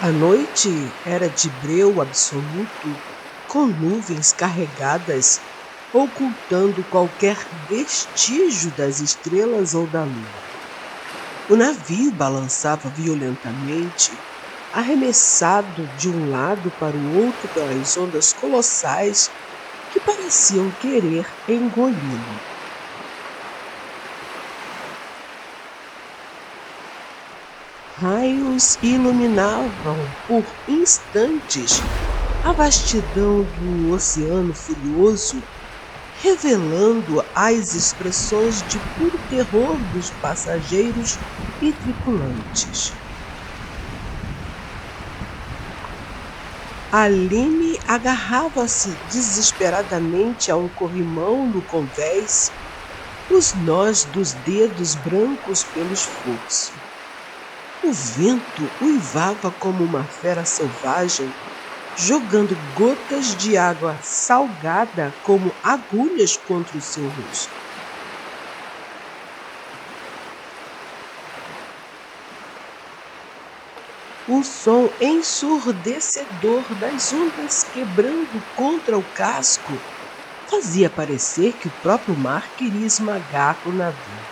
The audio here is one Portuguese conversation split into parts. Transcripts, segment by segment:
A noite era de breu absoluto, com nuvens carregadas, ocultando qualquer vestígio das estrelas ou da lua. O navio balançava violentamente, arremessado de um lado para o outro pelas ondas colossais que pareciam querer engoli-lo. Raios iluminavam por instantes a vastidão do oceano furioso, revelando as expressões de puro terror dos passageiros e tripulantes. Aline agarrava-se desesperadamente a um corrimão no convés, os nós dos dedos brancos pelo esforço. O vento uivava como uma fera selvagem, jogando gotas de água salgada como agulhas contra o seu rosto. O som ensurdecedor das ondas quebrando contra o casco fazia parecer que o próprio mar queria esmagar o navio.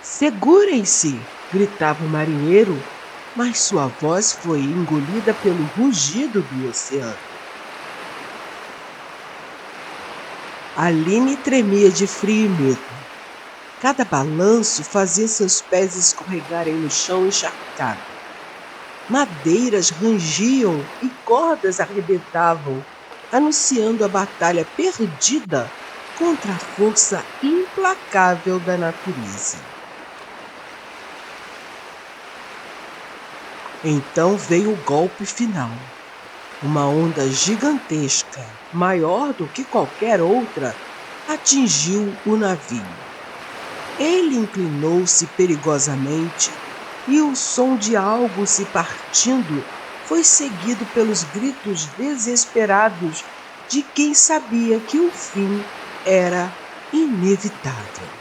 "Segurem-se!" gritava o marinheiro, mas sua voz foi engolida pelo rugido do oceano. Aline tremia de frio e medo. Cada balanço fazia seus pés escorregarem no chão encharcado. Madeiras rangiam e cordas arrebentavam, anunciando a batalha perdida contra a força implacável da natureza. Então veio o golpe final. Uma onda gigantesca, maior do que qualquer outra, atingiu o navio. Ele inclinou-se perigosamente e o som de algo se partindo foi seguido pelos gritos desesperados de quem sabia que o fim era inevitável.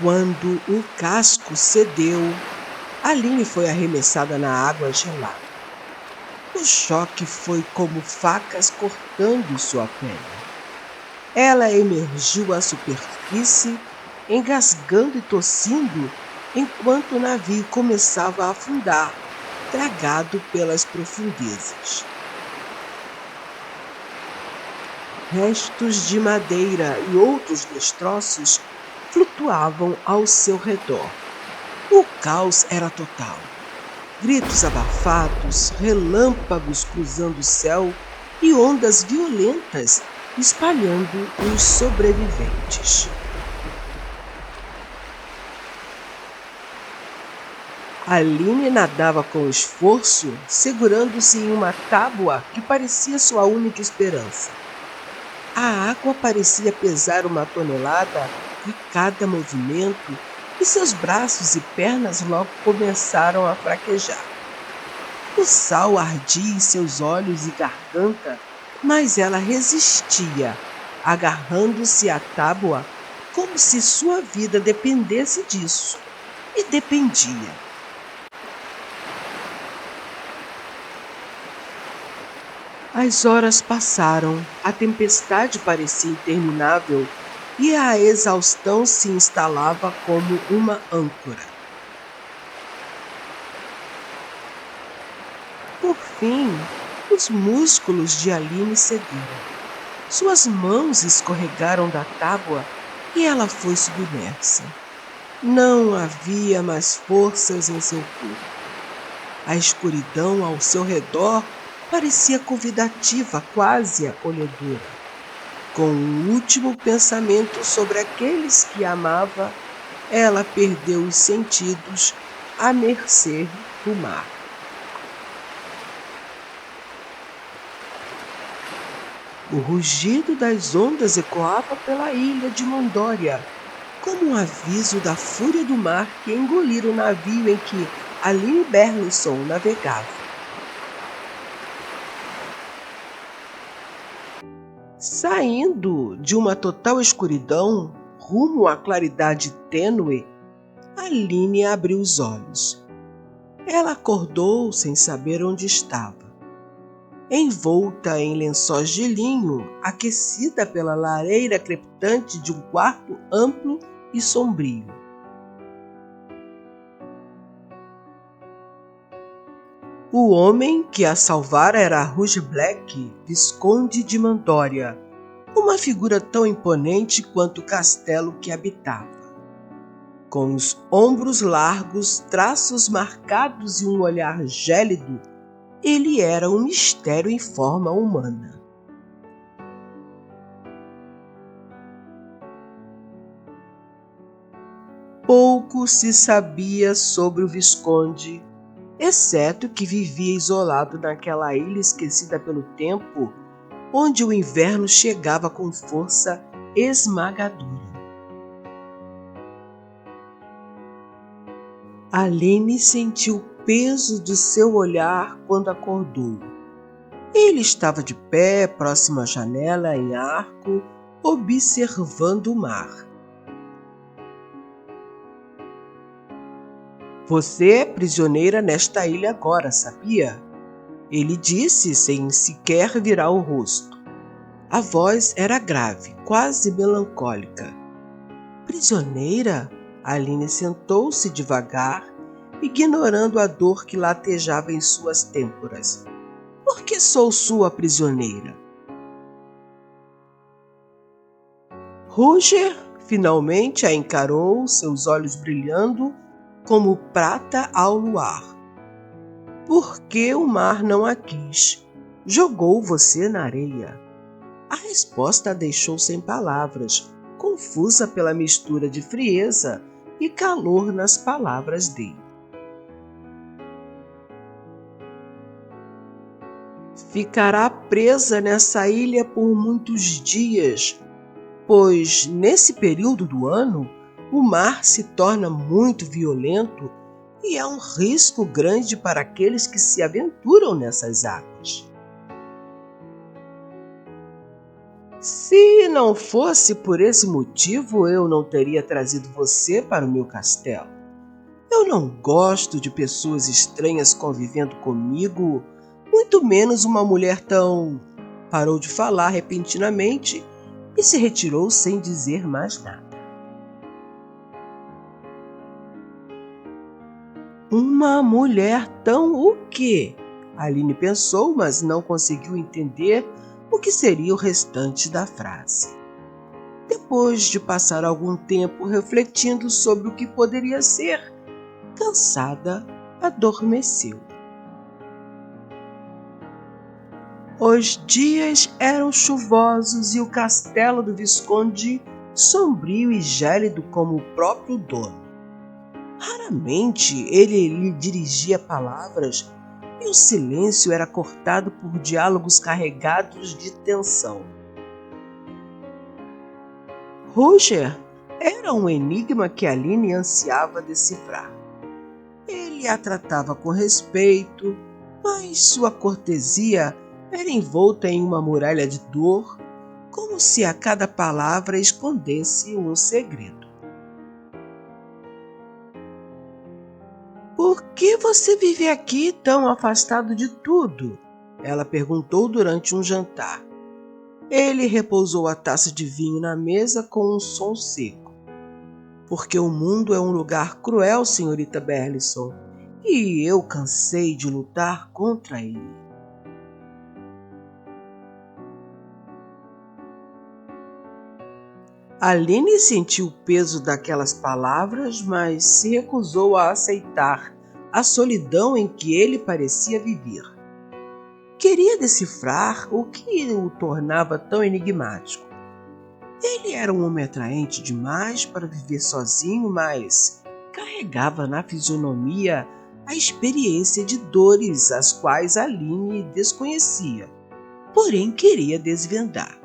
Quando o casco cedeu, Aline foi arremessada na água gelada. O choque foi como facas cortando sua pele. Ela emergiu à superfície, engasgando e tossindo, enquanto o navio começava a afundar, tragado pelas profundezas. Restos de madeira e outros destroços flutuavam ao seu redor. O caos era total. Gritos abafados, relâmpagos cruzando o céu e ondas violentas espalhando os sobreviventes. Aline nadava com esforço, segurando-se em uma tábua que parecia sua única esperança. A água parecia pesar 1 tonelada em cada movimento e seus braços e pernas logo começaram a fraquejar. O sal ardia em seus olhos e garganta, mas ela resistia, agarrando-se à tábua como se sua vida dependesse disso. E dependia. As horas passaram, a tempestade parecia interminável e a exaustão se instalava como uma âncora. Por fim, os músculos de Aline cederam. Suas mãos escorregaram da tábua e ela foi submersa. Não havia mais forças em seu corpo. A escuridão ao seu redor parecia convidativa, quase acolhedora. Com o último pensamento sobre aqueles que amava, ela perdeu os sentidos à mercê do mar. O rugido das ondas ecoava pela ilha de Mondória, como um aviso da fúria do mar que engolira o navio em que Aline Berlinson navegava. Saindo de uma total escuridão, rumo à claridade tênue, Aline abriu os olhos. Ela acordou sem saber onde estava. Envolta em lençóis de linho, aquecida pela lareira crepitante de um quarto amplo e sombrio. O homem que a salvara era Rouge Black, visconde de Mantória, uma figura tão imponente quanto o castelo que habitava. Com os ombros largos, traços marcados e um olhar gélido, ele era um mistério em forma humana. Pouco se sabia sobre o visconde, exceto que vivia isolado naquela ilha esquecida pelo tempo, onde o inverno chegava com força esmagadora. Aline sentiu o peso do seu olhar quando acordou. Ele estava de pé, próximo à janela em arco, observando o mar. Você é prisioneira nesta ilha agora, sabia? Ele disse sem sequer virar o rosto. A voz era grave, quase melancólica. Prisioneira? Aline sentou-se devagar, ignorando a dor que latejava em suas têmporas. Por que sou sua prisioneira? Roger finalmente a encarou, seus olhos brilhando como prata ao luar. Por que o mar não a quis? Jogou você na areia. A resposta a deixou sem palavras, confusa pela mistura de frieza e calor nas palavras dele. Ficará presa nessa ilha por muitos dias, pois nesse período do ano o mar se torna muito violento e há um risco grande para aqueles que se aventuram nessas águas. Se não fosse por esse motivo, eu não teria trazido você para o meu castelo. Eu não gosto de pessoas estranhas convivendo comigo, muito menos uma mulher tão... Parou de falar repentinamente e se retirou sem dizer mais nada. Uma mulher tão o quê? Aline pensou, mas não conseguiu entender o que seria o restante da frase. Depois de passar algum tempo refletindo sobre o que poderia ser, cansada, adormeceu. Os dias eram chuvosos e o castelo do visconde sombrio e gélido como o próprio dono. Raramente ele lhe dirigia palavras e o silêncio era cortado por diálogos carregados de tensão. Roger era um enigma que Aline ansiava decifrar. Ele a tratava com respeito, mas sua cortesia era envolta em uma muralha de dor, como se a cada palavra escondesse um segredo. Por que você vive aqui tão afastado de tudo? Ela perguntou durante um jantar. Ele repousou a taça de vinho na mesa com um som seco. Porque o mundo é um lugar cruel, senhorita Burleson, e eu cansei de lutar contra ele. Aline sentiu o peso daquelas palavras, mas se recusou a aceitar a solidão em que ele parecia viver. Queria decifrar o que o tornava tão enigmático. Ele era um homem atraente demais para viver sozinho, mas carregava na fisionomia a experiência de dores as quais Aline desconhecia, porém queria desvendar.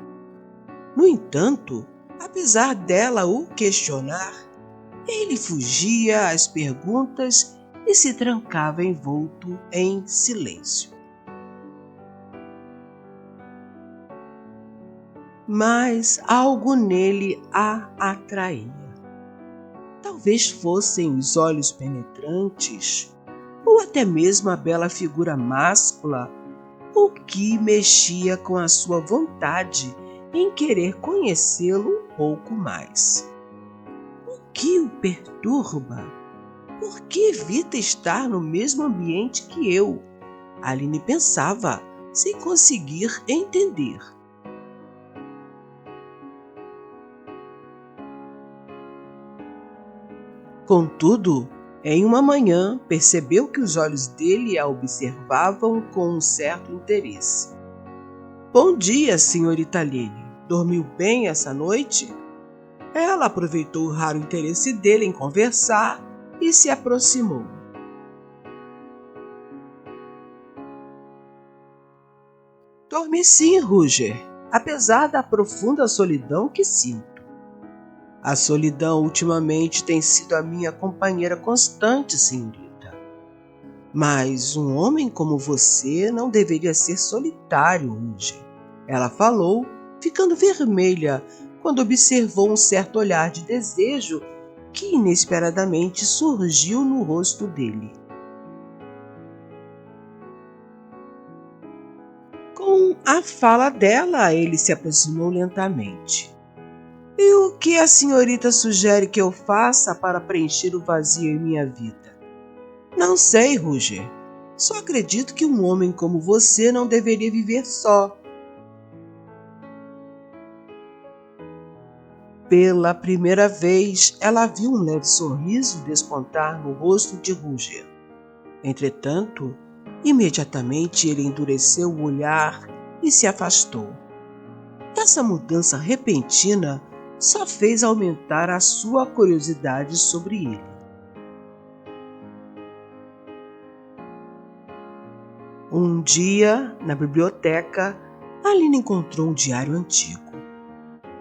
No entanto, apesar dela o questionar, ele fugia às perguntas e se trancava envolto em silêncio. mas algo nele a atraía. Talvez fossem os olhos penetrantes, ou até mesmo a bela figura máscula, o que mexia com a sua vontade em querer conhecê-lo um pouco mais. O que o perturba? Por que evita estar no mesmo ambiente que eu? Aline pensava, sem conseguir entender. Contudo, em uma manhã, percebeu que os olhos dele a observavam com um certo interesse. Bom dia, senhorita Aline. Dormiu bem essa noite? Ela aproveitou o raro interesse dele em conversar e se aproximou. Dormi sim, Roger, apesar da profunda solidão que sinto. A solidão ultimamente tem sido a minha companheira constante, senhorita. Mas um homem como você não deveria ser solitário, Roger. Ela falou, ficando vermelha quando observou um certo olhar de desejo que inesperadamente surgiu no rosto dele. Com a fala dela, ele se aproximou lentamente. E o que a senhorita sugere que eu faça para preencher o vazio em minha vida? Não sei, Roger. Só acredito que um homem como você não deveria viver só. Pela primeira vez, ela viu um leve sorriso despontar no rosto de Roger. Entretanto, imediatamente ele endureceu o olhar e se afastou. Essa mudança repentina só fez aumentar a sua curiosidade sobre ele. Um dia, na biblioteca, Aline encontrou um diário antigo.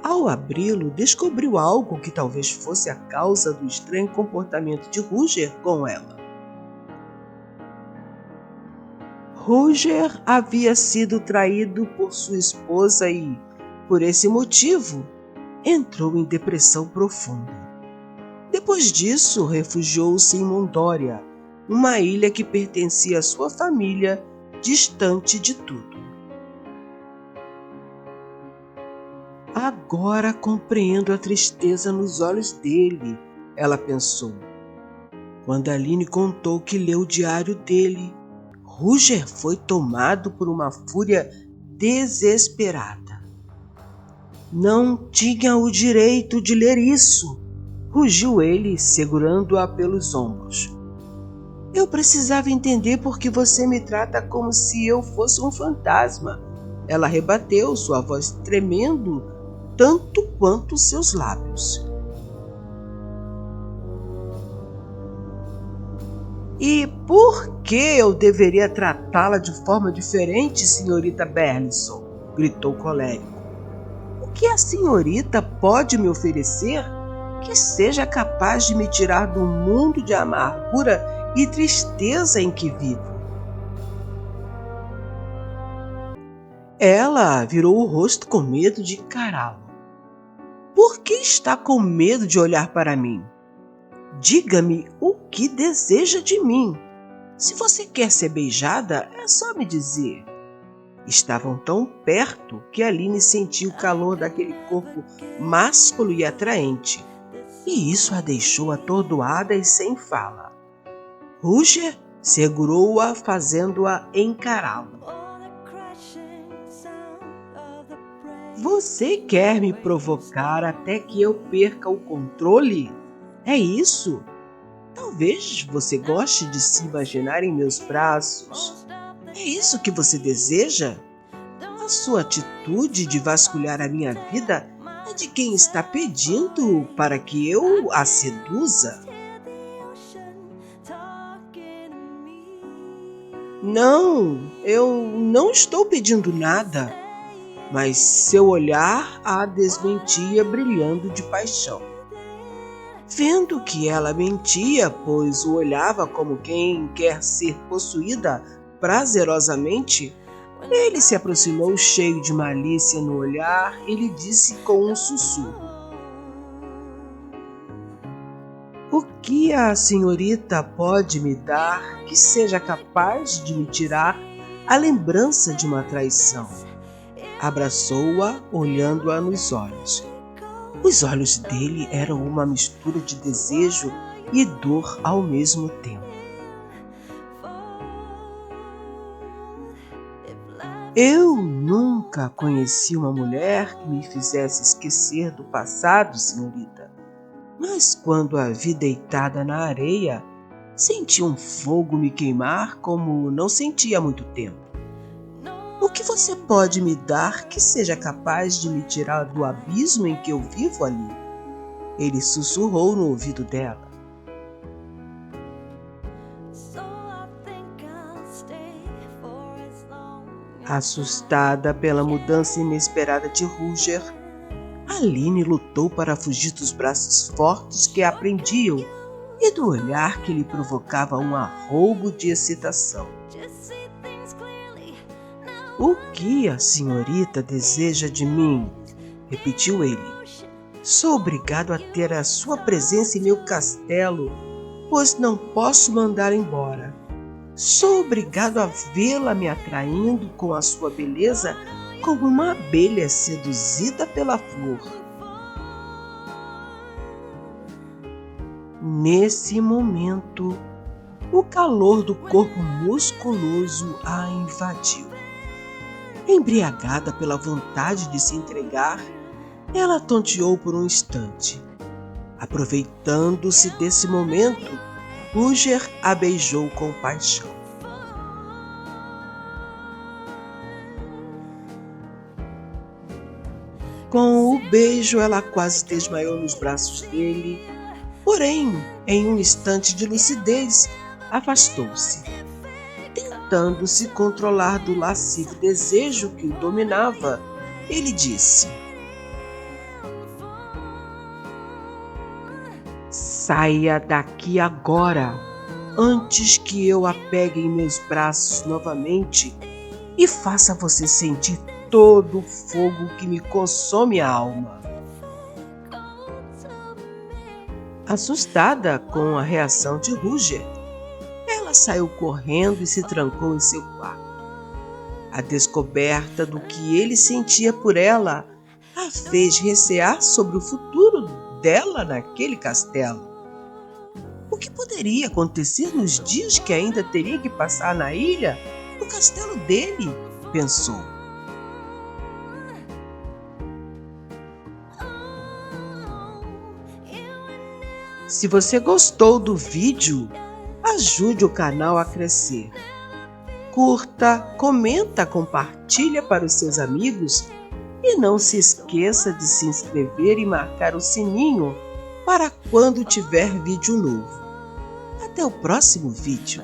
Ao abri-lo, descobriu algo que talvez fosse a causa do estranho comportamento de Roger com ela. Roger havia sido traído por sua esposa e, por esse motivo, entrou em depressão profunda. Depois disso, refugiou-se em Mondória, uma ilha que pertencia à sua família, distante de tudo. Agora compreendo a tristeza nos olhos dele, ela pensou. Quando Aline contou que leu o diário dele, Roger foi tomado por uma fúria desesperada. Não tinha o direito de ler isso, rugiu ele, segurando-a pelos ombros. Eu precisava entender por que você me trata como se eu fosse um fantasma. Ela rebateu, sua voz tremendo tanto quanto seus lábios. E por que eu deveria tratá-la de forma diferente, senhorita Berlinson? Gritou colérico. O que a senhorita pode me oferecer que seja capaz de me tirar do mundo de amargura e tristeza em que vivo? Ela virou o rosto com medo de encará-lo. Por que está com medo de olhar para mim? Diga-me o que deseja de mim. Se você quer ser beijada, é só me dizer. Estavam tão perto que Aline sentiu o calor daquele corpo másculo e atraente, e isso a deixou atordoada e sem fala. Roger segurou-a, fazendo-a encará-lo. Você quer me provocar até que eu perca o controle? É isso? Talvez você goste de se imaginar em meus braços. É isso que você deseja? A sua atitude de vasculhar a minha vida é de quem está pedindo para que eu a seduza? Não, eu não estou pedindo nada, mas seu olhar a desmentia brilhando de paixão. Vendo que ela mentia, pois o olhava como quem quer ser possuída prazerosamente, Ele se aproximou cheio de malícia no olhar e lhe disse com um sussurro: "O que a senhorita pode me dar que seja capaz de me tirar a lembrança de uma traição?" Abraçou-a, olhando-a nos olhos. Os olhos dele eram uma mistura de desejo e dor ao mesmo tempo. "Eu nunca conheci uma mulher que me fizesse esquecer do passado, senhorita. Mas quando a vi deitada na areia, senti um fogo me queimar como não sentia há muito tempo. O que você pode me dar que seja capaz de me tirar do abismo em que eu vivo ali?" Ele sussurrou no ouvido dela. Assustada pela mudança inesperada de Rutger, Aline lutou para fugir dos braços fortes que a prendiam e do olhar que lhe provocava um arroubo de excitação. "O que a senhorita deseja de mim?" repetiu ele. "Sou obrigado a ter a sua presença em meu castelo, pois não posso mandar embora. Sou obrigado a vê-la me atraindo com a sua beleza como uma abelha seduzida pela flor." Nesse momento, o calor do corpo musculoso a invadiu. Embriagada pela vontade de se entregar, ela tonteou por um instante. Aproveitando-se desse momento, Rutger a beijou com paixão. Com o beijo, ela quase desmaiou nos braços dele, porém, em um instante de lucidez, afastou-se. Tentando se controlar do lascivo desejo que o dominava, ele disse: "Saia daqui agora, antes que eu a pegue em meus braços novamente e faça você sentir todo o fogo que me consome a alma." Assustada com a reação de Rutger, ela saiu correndo e se trancou em seu quarto. A descoberta do que ele sentia por ela a fez recear sobre o futuro dela naquele castelo. O que poderia acontecer nos dias que ainda teria que passar na ilha, no castelo dele? Pensou. Se você gostou do vídeo, ajude o canal a crescer. Curta, comenta, compartilha para os seus amigos e não se esqueça de se inscrever e marcar o sininho para quando tiver vídeo novo. Até o próximo vídeo.